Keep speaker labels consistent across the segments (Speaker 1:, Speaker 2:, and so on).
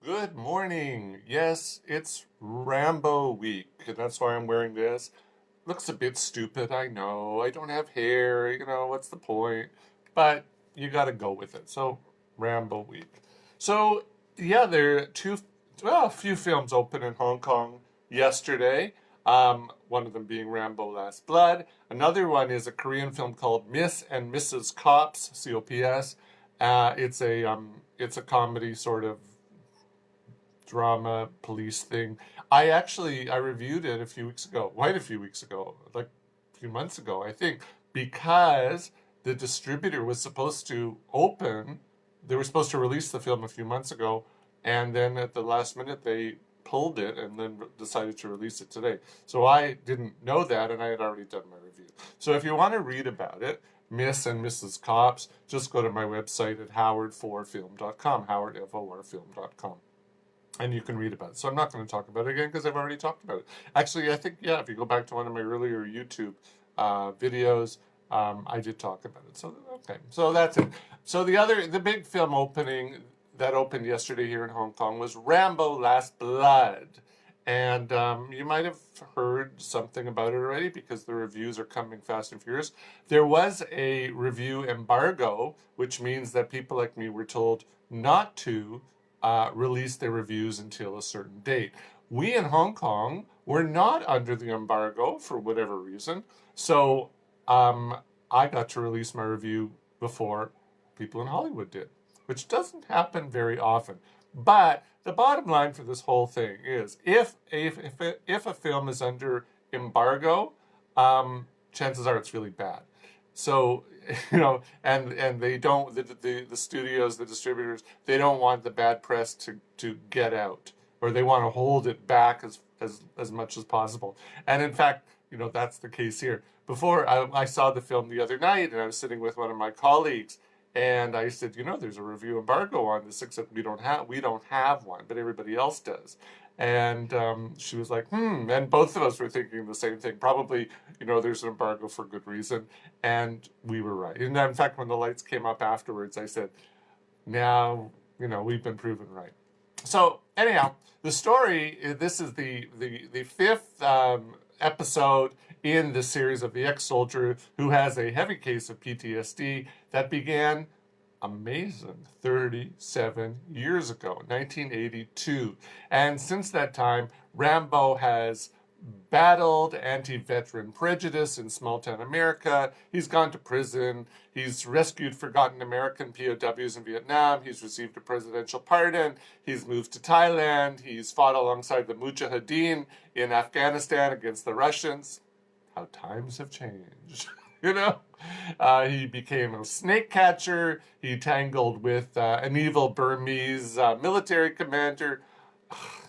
Speaker 1: Good morning. Yes, it's Rambo week, and that's why I'm wearing this. Looks a bit stupid, I know. I don't have hair, what's the point? But you gotta go with it. So, Rambo week. So, yeah, there are a few films open in Hong Kong yesterday. One of them being Rambo Last Blood. Another one is a Korean film called Miss and Mrs. Cops, COPS. It's a comedy sort of drama police thing. I reviewed it a few weeks ago, quite a few weeks ago, like a few months ago, I think, because the distributor was supposed to open, they were supposed to release the film a few months ago, and then at the last minute they pulled it and then decided to release it today. So I didn't know that, and I had already done my review. So if you want to read about it, Miss and Mrs. Cops, just go to my website at howard4film.com, howardforfilm.com, and you can read about it. So I'm not going to talk about it again because I've already talked about it. Actually, I think, yeah, if you go back to one of my earlier YouTube videos, I did talk about it. So, okay. So that's it. So the big film opening that opened yesterday here in Hong Kong was Rambo Last Blood. And you might have heard something about it already because the reviews are coming fast and furious. There was a review embargo, which means that people like me were told not to release their reviews until a certain date. We in Hong Kong were not under the embargo for whatever reason, so I got to release my review before people in Hollywood did, which doesn't happen very often. But the bottom line for this whole thing is, if a film is under embargo, chances are it's really bad. So, and they don't, the studios, the distributors, they don't want the bad press to get out, or they want to hold it back as much as possible. And in fact, that's the case here. Before I saw the film the other night, and I was sitting with one of my colleagues, and I said, there's a review embargo on this, except we don't have one, but everybody else does. And she was like, and both of us were thinking the same thing. Probably, there's an embargo for good reason. And we were right. And in fact, when the lights came up afterwards, I said, now, we've been proven right. So anyhow, the story, this is the fifth episode in the series of the ex-soldier who has a heavy case of PTSD that began amazing 37 years ago, 1982. And since that time, Rambo has battled anti-veteran prejudice in small-town America. He's gone to prison. He's rescued forgotten American POWs in Vietnam. He's received a presidential pardon. He's moved to Thailand. He's fought alongside the Mujahideen in Afghanistan against the Russians. How times have changed. He became a snake catcher. He tangled with an evil Burmese military commander.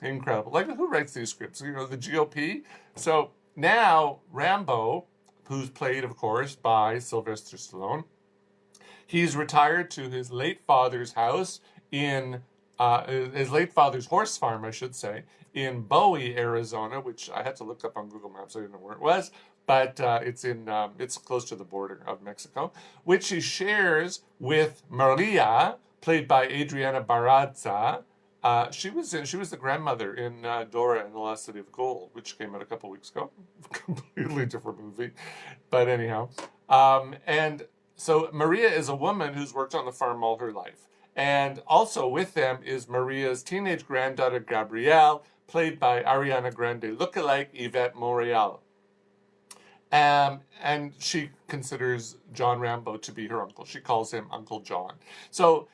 Speaker 1: Incredible. Like, who writes these scripts? The GOP? So now Rambo, who's played, of course, by Sylvester Stallone, he's retired to his late father's house in his late father's horse farm, I should say, in Bowie, Arizona, which I had to look up on Google Maps. I didn't know where it was, but it's close to the border of Mexico, which he shares with Maria, played by Adriana Barraza. She was the grandmother in Dora and the Lost City of Gold, which came out a couple weeks ago. Completely different movie, but anyhow. And so Maria is a woman who's worked on the farm all her life. And also with them is Maria's teenage granddaughter, Gabrielle, played by Ariana Grande lookalike Yvette Montreal. And she considers John Rambo to be her uncle. She calls him Uncle John. So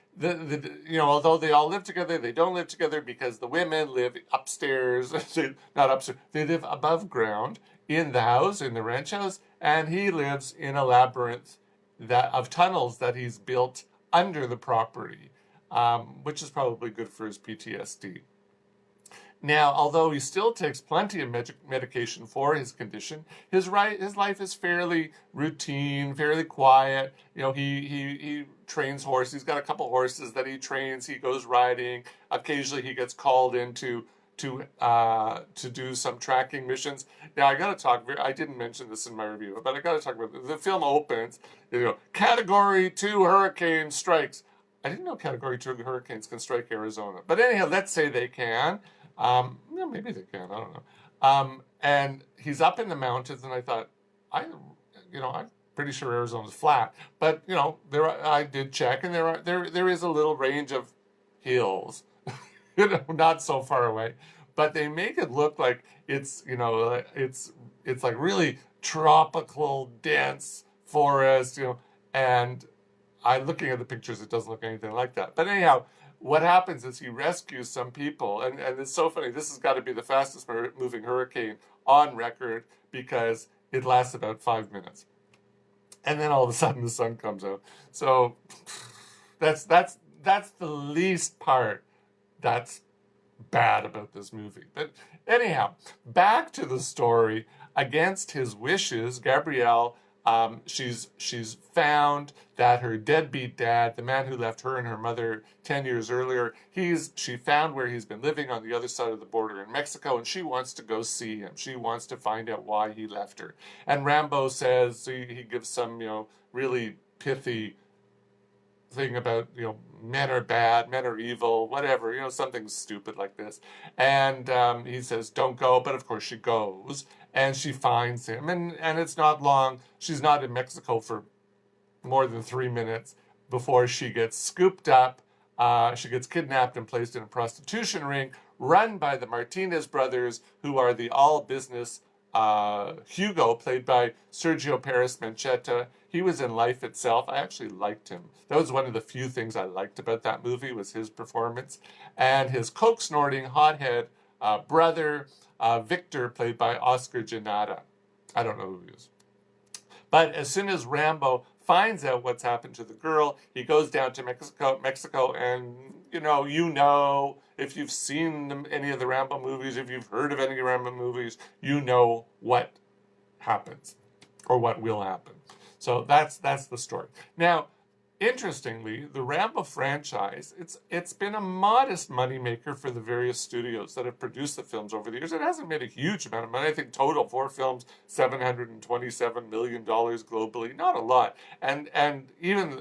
Speaker 1: although they all live together, they don't live together because the women live upstairs, not upstairs, they live above ground in the house, in the ranch house, and he lives in a labyrinth of tunnels that he's built under the property, which is probably good for his PTSD. Now, although he still takes plenty of medication for his condition, his life is fairly routine, fairly quiet. He trains horses. He's got a couple horses that he trains. He goes riding. Occasionally, he gets called in to do some tracking missions. Now, I got to talk. I didn't mention this in my review, but I got to talk about it. The film opens. Category 2 hurricane strikes. I didn't know Category 2 hurricanes can strike Arizona. But anyhow, let's say they can. Yeah, maybe they can. I don't know. And he's up in the mountains, and I thought, I'm pretty sure Arizona's flat. But I did check, and there is a little range of hills, not so far away. But they make it look like it's like really tropical, dense forest, and looking at the pictures, it doesn't look anything like that. But anyhow, what happens is he rescues some people, and it's so funny. This has got to be the fastest moving hurricane on record because it lasts about 5 minutes, and then all of a sudden the sun comes out. So that's the least part that's bad about this movie. But anyhow, back to the story. Against his wishes, Gabrielle, she's found that her deadbeat dad, the man who left her and her mother 10 years earlier, she found where he's been living on the other side of the border in Mexico, and she wants to go see him. She wants to find out why he left her. And Rambo says, he gives some, really pithy thing about, men are bad, men are evil, whatever, something stupid like this. And he says, don't go, but of course she goes, and she finds him, and it's not long. She's not in Mexico for more than 3 minutes before she gets scooped up. She gets kidnapped and placed in a prostitution ring run by the Martinez brothers, who are the all-business Hugo, played by Sergio Perez Mencheta. He was in Life Itself. I actually liked him. That was one of the few things I liked about that movie, was his performance. And his coke-snorting, hothead brother, Victor, played by Oscar Giannata. I don't know who he is. But as soon as Rambo finds out what's happened to the girl, he goes down to Mexico, and if you've seen any of the Rambo movies, if you've heard of any Rambo movies, you know what happens or what will happen. So that's the story. Now, interestingly, the Rambo franchise, it's been a modest moneymaker for the various studios that have produced the films over the years. It hasn't made a huge amount of money. I think total 4 films, $727 million globally. Not a lot. And even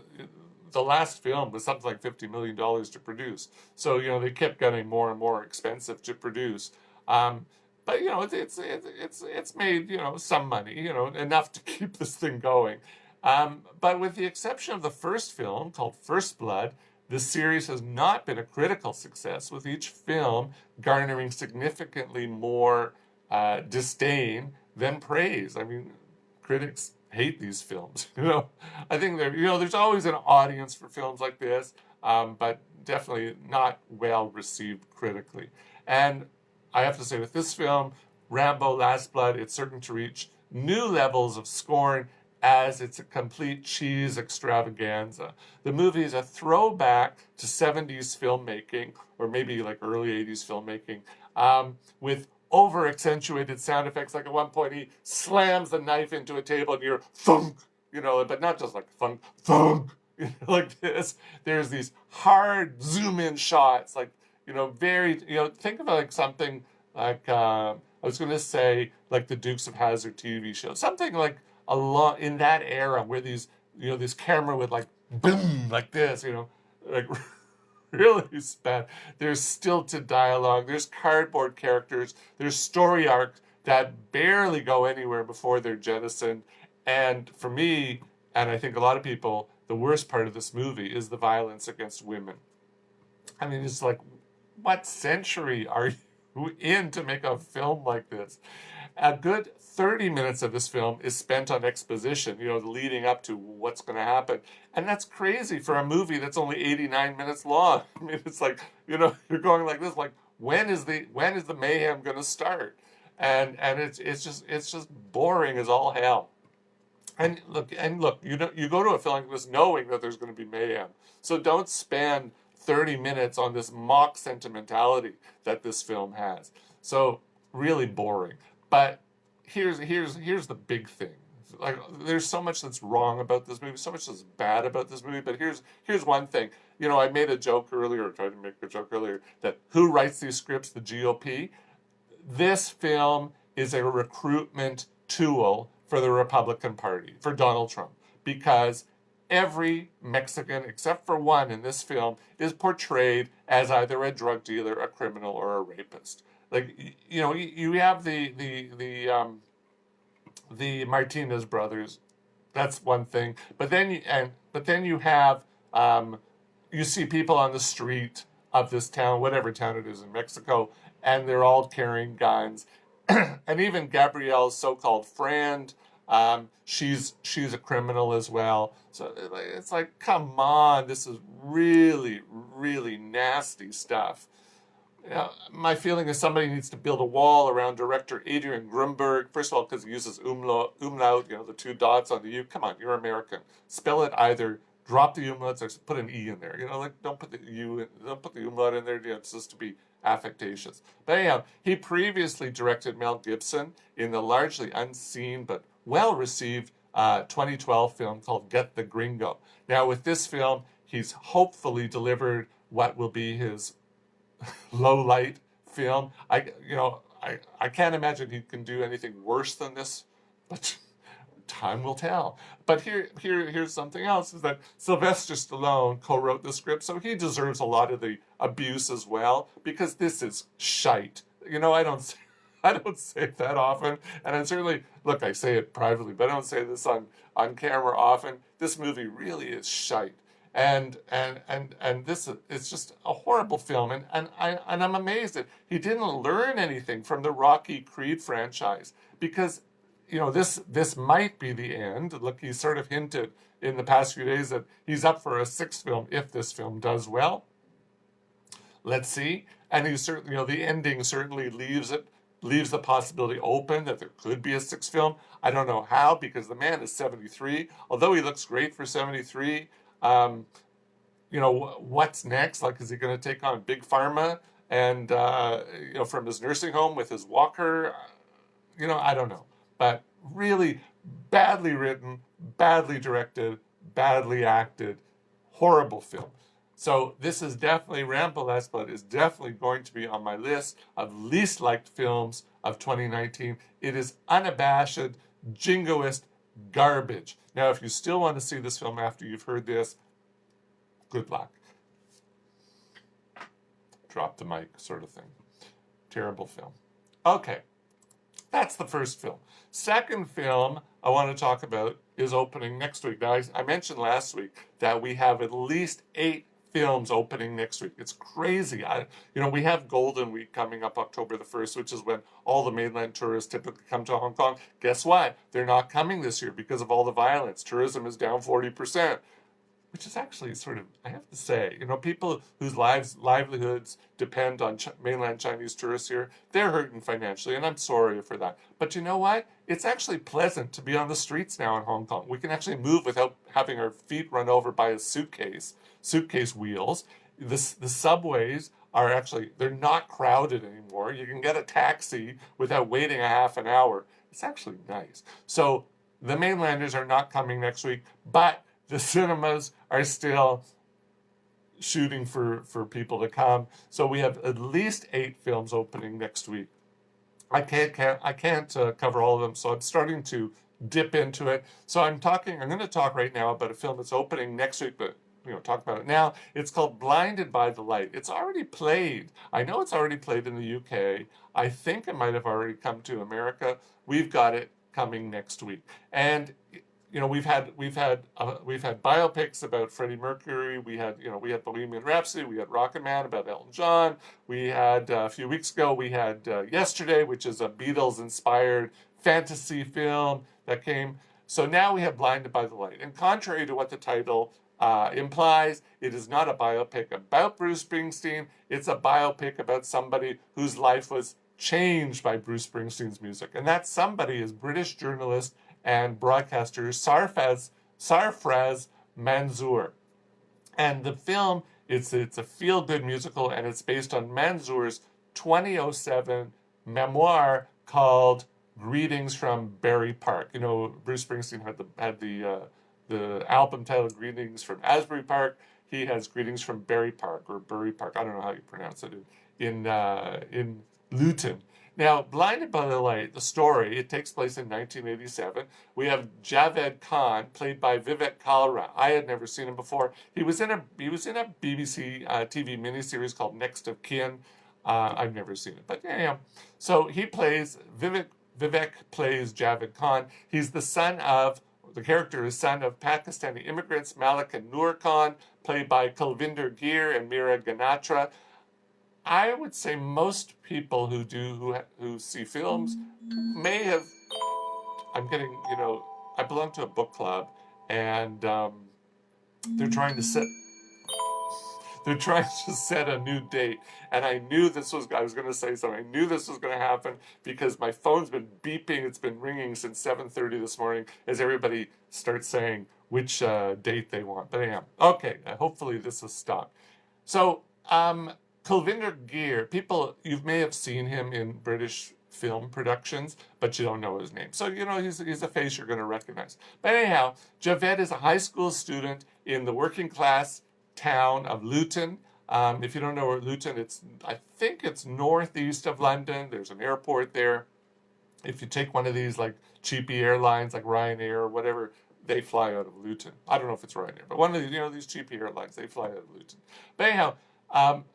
Speaker 1: the last film was something like $50 million to produce. So, they kept getting more and more expensive to produce. But it's made some money, enough to keep this thing going. But with the exception of the first film, called First Blood, the series has not been a critical success, with each film garnering significantly more disdain than praise. I mean, critics hate these films. I think there's always an audience for films like this, but definitely not well received critically. And I have to say, with this film, Rambo: Last Blood, it's certain to reach new levels of scorn, as it's a complete cheese extravaganza. The movie is a throwback to 70s filmmaking, or maybe like early 80s filmmaking, with over-accentuated sound effects. Like at one point, he slams the knife into a table and you hear thunk, but not just like thunk, thunk, like this. There's these hard zoom-in shots, like, very, think of it like something like, I was going to say, like the Dukes of Hazzard TV show. Something like in that era where these, this camera would like boom, like this, like really bad. There's stilted dialogue. There's cardboard characters. There's story arcs that barely go anywhere before they're jettisoned. And for me, and I think a lot of people, the worst part of this movie is the violence against women. I mean, it's like, what century are you in to make a film like this? A good 30 minutes of this film is spent on exposition, leading up to what's going to happen. And that's crazy for a movie that's only 89 minutes long. I mean, it's like, you're going like this, like, when is the mayhem going to start? And it's just boring as all hell. And look, you go to a film like this knowing that there's going to be mayhem. So don't spend 30 minutes on this mock sentimentality that this film has. So really boring. But here's the big thing. Like, there's so much that's wrong about this movie, so much that's bad about this movie. But here's one thing. I made a joke earlier, or tried to make a joke earlier, that who writes these scripts? The GOP. This film is a recruitment tool for the Republican Party, for Donald Trump, because every Mexican, except for one in this film, is portrayed as either a drug dealer, a criminal, or a rapist. Like, you know, you have the Martinez brothers. That's one thing. But then you have you see people on the street of this town, whatever town it is in Mexico, and they're all carrying guns. And even Gabrielle's so-called friend, she's a criminal as well. So it's like, come on, this is really, really nasty stuff. You know, my feeling is somebody needs to build a wall around director Adrian Grunberg. First of all, because he uses umlaut, you know, the two dots on the U. Come on, you're American. Spell it either drop the umlauts or put an E in there. You know, like don't put the U, don't put the umlaut in there. You know, it's just to be affectatious. But anyhow, he previously directed Mel Gibson in the largely unseen but well-received 2012 film called Get the Gringo. Now, with this film, he's hopefully delivered what will be his low light film. I can't imagine he can do anything worse than this, but time will tell. But here's something else: is that Sylvester Stallone co-wrote the script, so he deserves a lot of the abuse as well, because this is shite. You know, I don't say it that often, and I certainly look. I say it privately, but I don't say this on camera often. This movie really is shite. And this it's just a horrible film, and I'm amazed that he didn't learn anything from the Rocky Creed franchise, because you know this might be the end. Look, he sort of hinted in the past few days that he's up for a sixth film if this film does well. Let's see. And he certainly, you know, the ending certainly leaves the possibility open that there could be a sixth film. I don't know how, because the man is 73, although he looks great for 73. You know, what's next? Like, is he going to take on Big Pharma and, you know, from his nursing home with his walker? You know, I don't know. But really badly written, badly directed, badly acted, horrible film. So this is definitely, Rambo Last Blood is definitely going to be on my list of least liked films of 2019. It is unabashed, jingoist garbage. Now, if you still want to see this film after you've heard this, good luck. Drop the mic sort of thing. Terrible film. Okay, that's the first film. Second film I want to talk about is opening next week. Now, I mentioned last week that we have at least 8 films opening next week. It's crazy. You know, we have Golden Week coming up October the 1st, which is when all the mainland tourists typically come to Hong Kong. Guess what? They're not coming this year because of all the violence. Tourism is down 40%. Which is actually sort of, I have to say, you know, people whose livelihoods depend on mainland Chinese tourists here, they're hurting financially, and I'm sorry for that. But you know what? It's actually pleasant to be on the streets now in Hong Kong. We can actually move without having our feet run over by a suitcase wheels. The subways are actually, they're not crowded anymore. You can get a taxi without waiting a half an hour. It's actually nice. So the mainlanders are not coming next week, but the cinemas are still shooting for people to come. So we have at least 8 films opening next week. I can't cover all of them, so I'm starting to dip into it. So I'm going to talk right now about a film that's opening next week, but you know, talk about it now. It's called Blinded by the Light. It's already played. I know it's already played in the UK. I think it might have already come to America. We've got it coming next week. And you know, we've had biopics about Freddie Mercury. We had Bohemian Rhapsody. We had Rocket Man about Elton John. We had a few weeks ago. We had Yesterday, which is a Beatles-inspired fantasy film that came. So now we have Blinded by the Light. And contrary to what the title implies, it is not a biopic about Bruce Springsteen. It's a biopic about somebody whose life was changed by Bruce Springsteen's music, and that somebody is British journalist and broadcaster Sarfraz Manzoor. And the film, it's a feel-good musical, and it's based on Manzoor's 2007 memoir called Greetings from Berry Park. You know, Bruce Springsteen had the album titled Greetings from Asbury Park. He has Greetings from Berry Park, or Bury Park. I don't know how you pronounce it in Luton. Now, Blinded by the Light, the story, it takes place in 1987. We have Javed Khan, played by Vivek Kalra. I had never seen him before. He was in a BBC TV miniseries called Next of Kin. I've never seen it, but yeah. So Vivek plays Javed Khan. The character is son of Pakistani immigrants Malik and Noor Khan, played by Kulvinder Gir and Meera Ganatra. I would say most people who see films may have. I'm getting, I belong to a book club, and they're trying to set they're trying to set a new date, and I knew I was going to say something. I knew this was going to happen because my phone's been beeping. It's been ringing since 7:30 this morning as everybody starts saying which date they want. But anyhow, okay, hopefully this will stop. So, Kulvinder Gir, you may have seen him in British film productions, but you don't know his name. So, he's a face you're going to recognize. But anyhow, Javed is a high school student in the working class town of Luton. If you don't know where Luton, I think it's northeast of London. There's an airport there. If you take one of these like cheapy airlines like Ryanair or whatever, they fly out of Luton. I don't know if it's Ryanair, but one of these, these cheapy airlines, they fly out of Luton. But anyhow,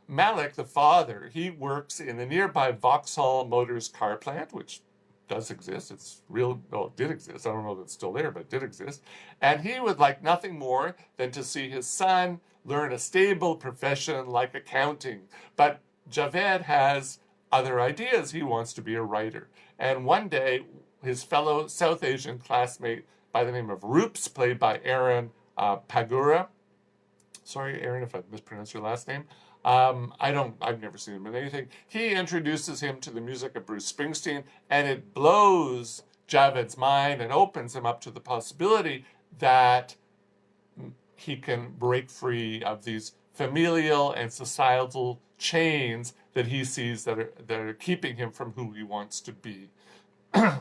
Speaker 1: Malik, the father, he works in the nearby Vauxhall Motors car plant, which does exist. It's real. Well, it did exist. I don't know if it's still there, but it did exist. And he would like nothing more than to see his son learn a stable profession like accounting. But Javed has other ideas. He wants to be a writer. And one day, his fellow South Asian classmate by the name of Roops, played by Aaron Pagura. Sorry, Aaron, if I mispronounced your last name. I've never seen him in anything. He introduces him to the music of Bruce Springsteen, and it blows Javed's mind and opens him up to the possibility that he can break free of these familial and societal chains that he sees that are keeping him from who he wants to be.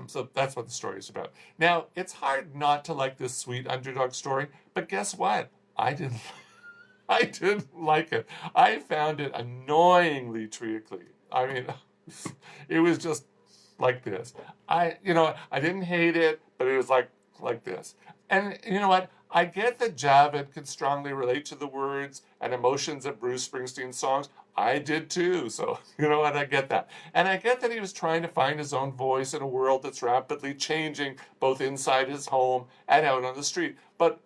Speaker 1: So that's what the story is about. Now, it's hard not to like this sweet underdog story, but guess what? I didn't like it. I found it annoyingly treacly. I mean, it was just like this. I didn't hate it, but it was like this. And you know what? I get that Javed could strongly relate to the words and emotions of Bruce Springsteen's songs. I did too, so you know what? I get that. And I get that he was trying to find his own voice in a world that's rapidly changing, both inside his home and out on the street. But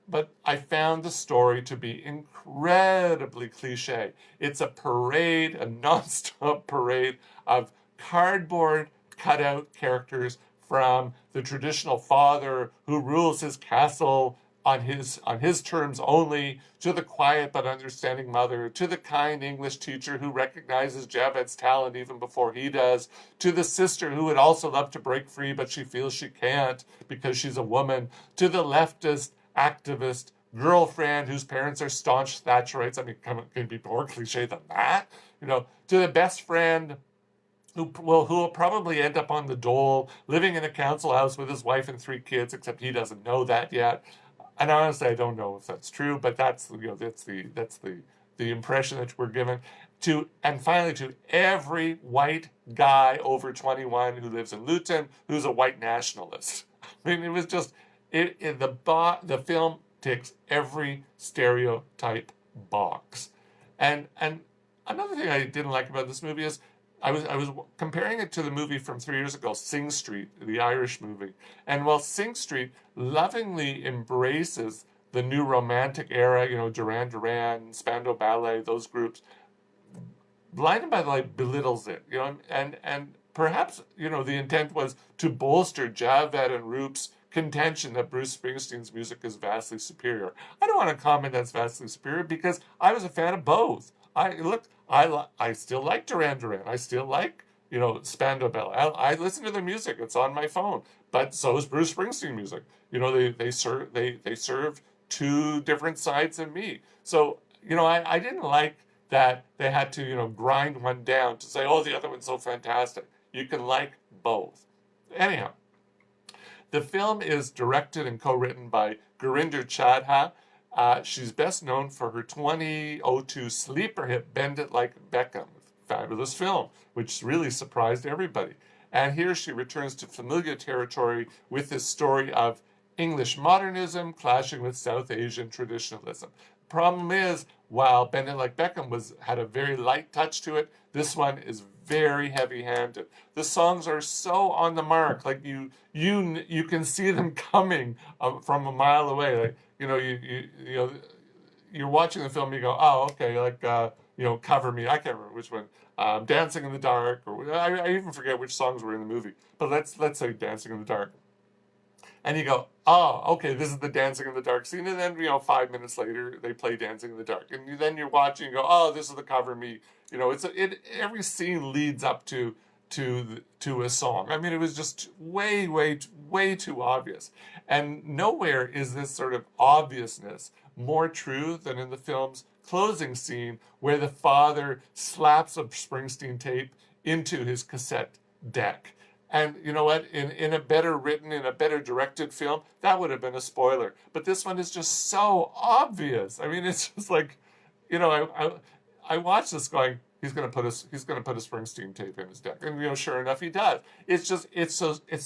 Speaker 1: I found the story to be incredibly cliche. It's a parade, a nonstop parade of cardboard cutout characters, from the traditional father who rules his castle on his terms only, to the quiet but understanding mother, to the kind English teacher who recognizes Javed's talent even before he does, to the sister who would also love to break free but she feels she can't because she's a woman, to the leftist activist girlfriend whose parents are staunch Thatcherites. I mean, can it be more cliche than that? To the best friend who will probably end up on the dole, living in a council house with his wife and 3 kids, except he doesn't know that yet. And honestly, I don't know if that's true, but that's the impression that we're given. And finally, to every white guy over 21 who lives in Luton who's a white nationalist. I mean, it was just the film ticks every stereotype box. And another thing I didn't like about this movie is I was comparing it to the movie from 3 years ago, Sing Street, the Irish movie. And while Sing Street lovingly embraces the new romantic era, Duran Duran, Spandau Ballet, those groups, Blinded by the Light belittles it, and perhaps, the intent was to bolster Javed and Roop's contention that Bruce Springsteen's music is vastly superior. I don't want to comment that's vastly superior because I was a fan of both. I still like Duran Duran. I still like, Spandau Ballet. I listen to their music. It's on my phone. But so is Bruce Springsteen music. They serve 2 different sides of me. So, I didn't like that they had to, grind one down to say, oh, the other one's so fantastic. You can like both. Anyhow, the film is directed and co-written by Gurinder Chadha. She's best known for her 2002 sleeper hit, Bend It Like Beckham. fabulous film, which really surprised everybody. And here she returns to familiar territory with this story of English modernism clashing with South Asian traditionalism. Problem is, while Bend It Like Beckham had a very light touch to it, this one is very heavy-handed. The songs are so on the mark, like you can see them coming from a mile away. Like you're watching the film, you go, oh, okay, like Cover Me. I can't remember which one. Dancing in the Dark, or I even forget which songs were in the movie. But let's say Dancing in the Dark. And you go, oh, okay, this is the Dancing in the Dark scene. And then, 5 minutes later, they play Dancing in the Dark. And then you're watching and go, oh, this is the Cover Me. Every scene leads up to a song. I mean, it was just way, way, way too obvious. And nowhere is this sort of obviousness more true than in the film's closing scene where the father slaps a Springsteen tape into his cassette deck. And you know what? In a better written, in a better directed film, that would have been a spoiler. But this one is just so obvious. I mean, it's just like, I watched this going, he's gonna put a Springsteen tape in his deck, and sure enough, he does. It's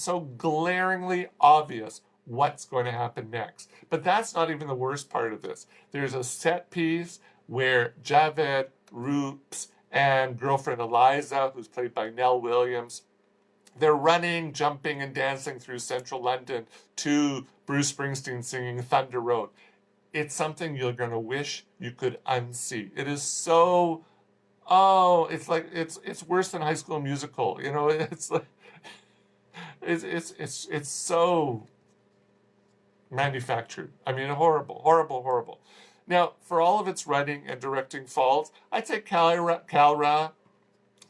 Speaker 1: so glaringly obvious what's going to happen next. But that's not even the worst part of this. There's a set piece where Javed, Roops, and girlfriend Eliza, who's played by Nell Williams, they're running, jumping, and dancing through central London to Bruce Springsteen singing Thunder Road. It's something you're going to wish you could unsee. It is so, it's like, it's worse than High School Musical. It's like, it's so manufactured. I mean, horrible, horrible, horrible. Now, for all of its writing and directing faults, I'd say Kalra,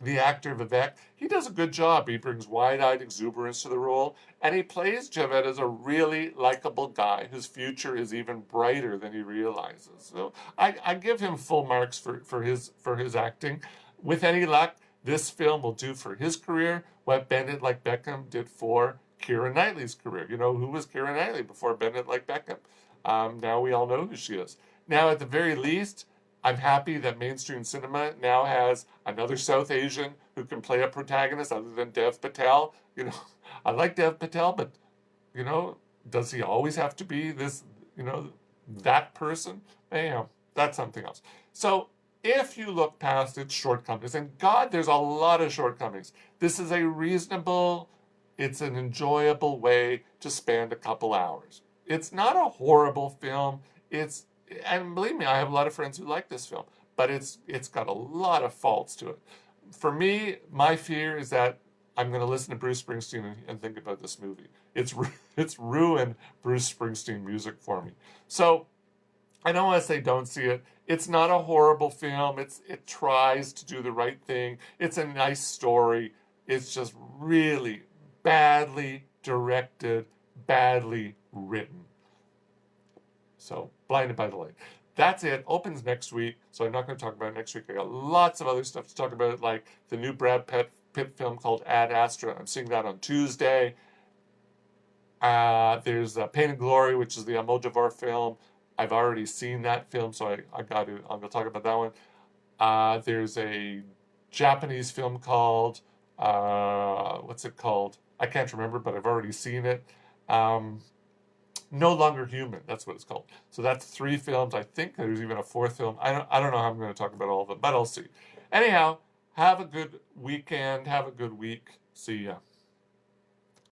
Speaker 1: the actor Vivek, he does a good job. He brings wide-eyed exuberance to the role, and he plays Javed as a really likable guy whose future is even brighter than he realizes. So I give him full marks for his acting. With any luck, this film will do for his career what Bend It Like Beckham did for Keira Knightley's career. Who was Keira Knightley before Bend It Like Beckham? Now we all know who she is. Now, at the very least, I'm happy that mainstream cinema now has another South Asian who can play a protagonist other than Dev Patel. I like Dev Patel, but, does he always have to be this, that person? Bam, that's something else. So if you look past its shortcomings, and God, there's a lot of shortcomings, this is it's an enjoyable way to spend a couple hours. It's not a horrible film. And believe me, I have a lot of friends who like this film, but it's got a lot of faults to it. For me, my fear is that I'm going to listen to Bruce Springsteen and think about this movie. It's ruined Bruce Springsteen music for me. So I don't want to say don't see it. It's not a horrible film. It tries to do the right thing. It's a nice story. It's just really badly directed, badly written. So, Blinded by the Light. That's it. Opens next week, so I'm not going to talk about it next week. I got lots of other stuff to talk about, like the new Brad Pitt film called Ad Astra. I'm seeing that on Tuesday. There's Pain and Glory, which is the Almodovar film. I've already seen that film, so I'm going to talk about that one. There's a Japanese film called, what's it called? I can't remember, but I've already seen it. No Longer Human, that's what it's called. So that's 3 films. I think there's even a 4th film. I don't know how I'm going to talk about all of them, but I'll see. Anyhow, have a good weekend. Have a good week. See ya.